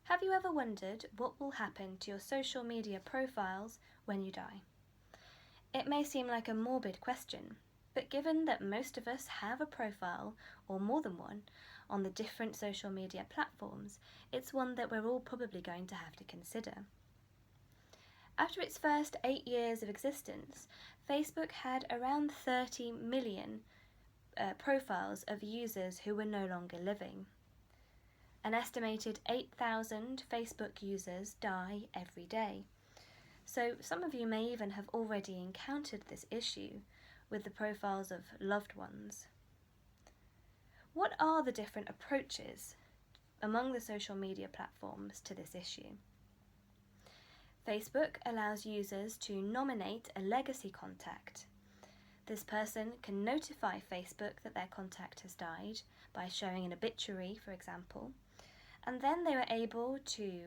Have you ever wondered what will happen to your social media profiles when you die? It may seem like a morbid question, but given that most of us have a profile, or more than one, on the different social media platforms, it's one that we're all probably going to have to consider. After its first 8 years of existence, Facebook had around 30 million profiles of users who were no longer living. An estimated 8,000 Facebook users die every day. So some of you may even have already encountered this issue with the profiles of loved ones. What are the different approaches among the social media platforms to this issue? Facebook allows users to nominate a legacy contact. This person can notify Facebook that their contact has died by showing an obituary, for example, and then they are able to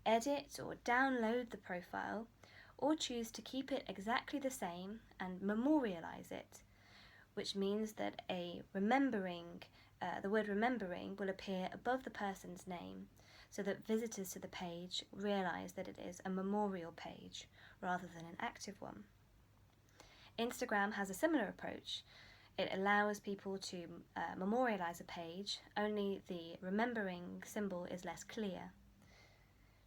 edit or download the profile or choose to keep it exactly the same and memorialize it, which means that the word remembering will appear above the person's name so that visitors to the page realize that it is a memorial page rather than an active one. Instagram has a similar approach. It allows people to memorialize a page, only the remembering symbol is less clear.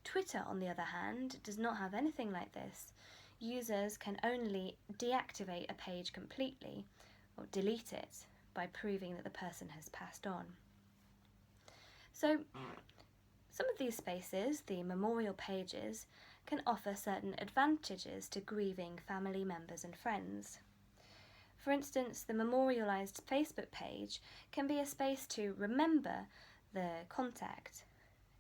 Twitter, on the other hand, does not have anything like this. Users can only deactivate a page completely or delete it by proving that the person has passed on. So, some of these spaces, the memorial pages, can offer certain advantages to grieving family members and friends. For instance, the memorialized Facebook page can be a space to remember the contact.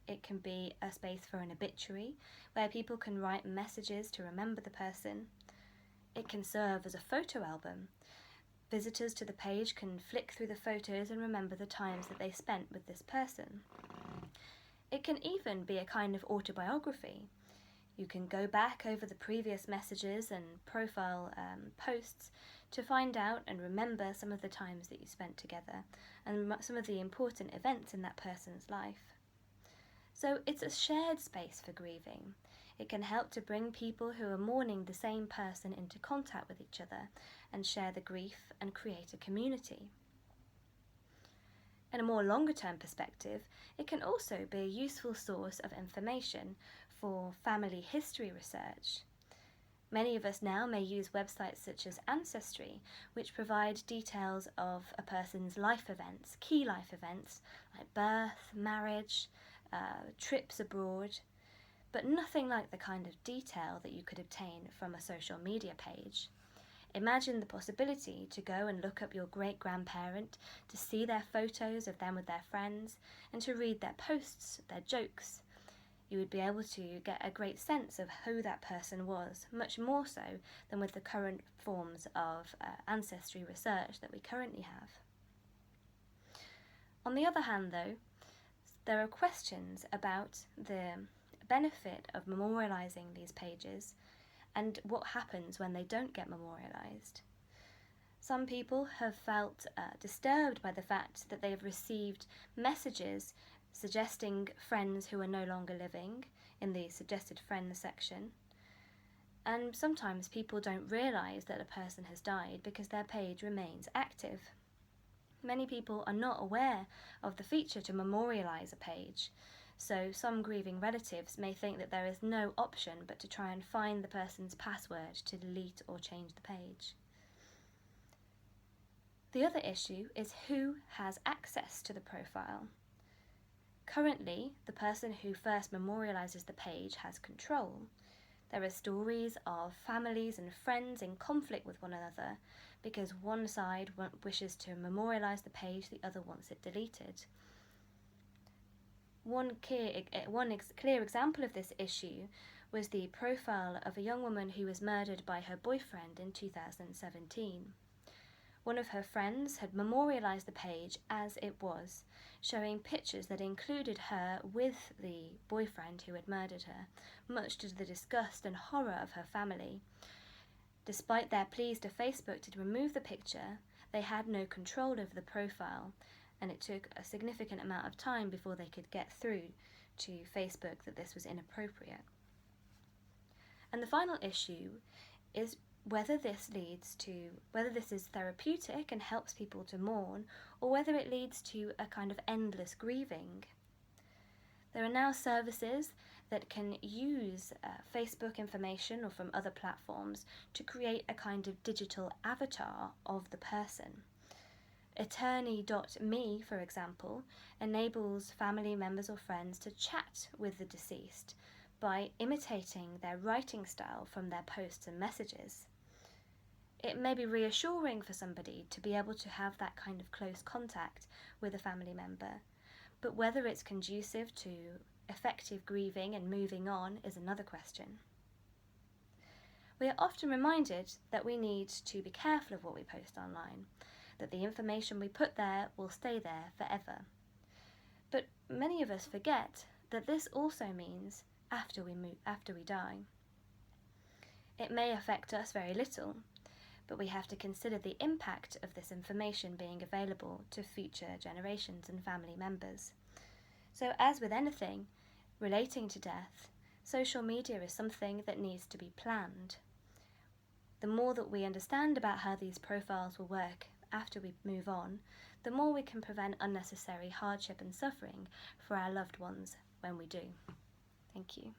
It can be a space for an obituary, where people can write messages to remember the person. It can serve as a photo album. Visitors to the page can flick through the photos and remember the times that they spent with this person. It can even be a kind of autobiography. You can go back over the previous messages and profile posts to find out and remember some of the times that you spent together and some of the important events in that person's life. So it's a shared space for grieving. It can help to bring people who are mourning the same person into contact with each other and share the grief and create a community. In a more longer-term perspective, it can also be a useful source of information for family history research. Many of us now may use websites such as Ancestry, which provide details of a person's life events, key life events like birth, marriage, trips abroad, but nothing like the kind of detail that you could obtain from a social media page. Imagine the possibility to go and look up your great-grandparent, to see their photos of them with their friends, and to read their posts, their jokes. You would be able to get a great sense of who that person was, much more so than with the current forms of ancestry research that we currently have. On the other hand, though, there are questions about the benefit of memorializing these pages and what happens when they don't get memorialized. Some people have felt disturbed by the fact that they have received messages suggesting friends who are no longer living in the suggested friends section, and sometimes people don't realize that a person has died because their page remains active. Many people are not aware of the feature to memorialize a page, so some grieving relatives may think that there is no option but to try and find the person's password to delete or change the page. The other issue is who has access to the profile. Currently, the person who first memorializes the page has control. There are stories of families and friends in conflict with one another because one side wishes to memorialize the page, the other wants it deleted. One clear example of this issue was the profile of a young woman who was murdered by her boyfriend in 2017. One of her friends had memorialized the page as it was, showing pictures that included her with the boyfriend who had murdered her, much to the disgust and horror of her family. Despite their pleas to Facebook to remove the picture, they had no control over the profile, and it took a significant amount of time before they could get through to Facebook that this was inappropriate. And the final issue is whether this is therapeutic and helps people to mourn, or whether it leads to a kind of endless grieving. There are now services that can use Facebook information or from other platforms to create a kind of digital avatar of the person. Attorney.me, for example, enables family members or friends to chat with the deceased by imitating their writing style from their posts and messages. It may be reassuring for somebody to be able to have that kind of close contact with a family member, but whether it's conducive to effective grieving and moving on is another question. We are often reminded that we need to be careful of what we post online, that the information we put there will stay there forever. But many of us forget that this also means after we die. It may affect us very little, but we have to consider the impact of this information being available to future generations and family members. So, as with anything relating to death, social media is something that needs to be planned. The more that we understand about how these profiles will work after we move on, the more we can prevent unnecessary hardship and suffering for our loved ones when we do. Thank you.